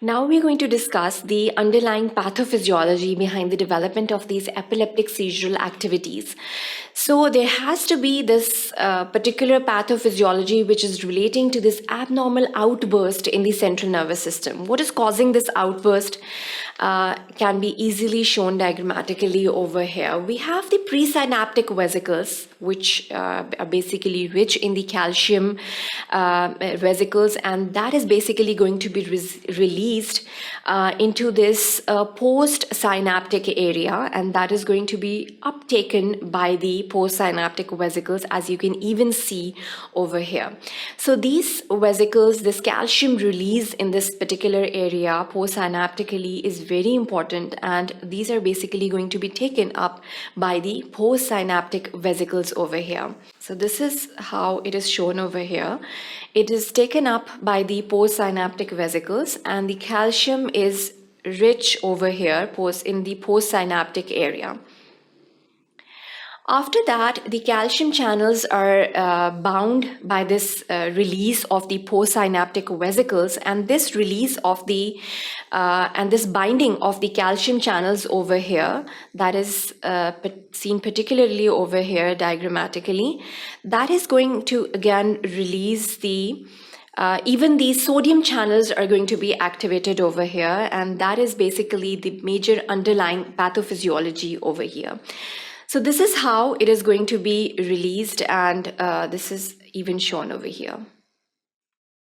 Now we're going to discuss the underlying pathophysiology behind the development of these epileptic seizure activities. So there has to be this particular pathophysiology which is relating to this abnormal outburst in the central nervous system. What is causing this outburst can be easily shown diagrammatically over here. We have the presynaptic vesicles, which are basically rich in the calcium vesicles, and that is basically going to be released into this postsynaptic area, and that is going to be uptaken by the postsynaptic vesicles, as you can even see over here. So these vesicles, this calcium release in this particular area postsynaptically is very important, and these are basically going to be taken up by the postsynaptic vesicles over here. So this is how it is shown over here. It is taken up by the postsynaptic vesicles, and the calcium is rich over here in the postsynaptic area. After that, the calcium channels are bound by this release of the postsynaptic vesicles, and this release of the and this binding of the calcium channels over here, that is seen particularly over here diagrammatically, that is going to again release the even the sodium channels are going to be activated over here, and that is basically the major underlying pathophysiology over here. So this is how it is going to be released, and this is even shown over here.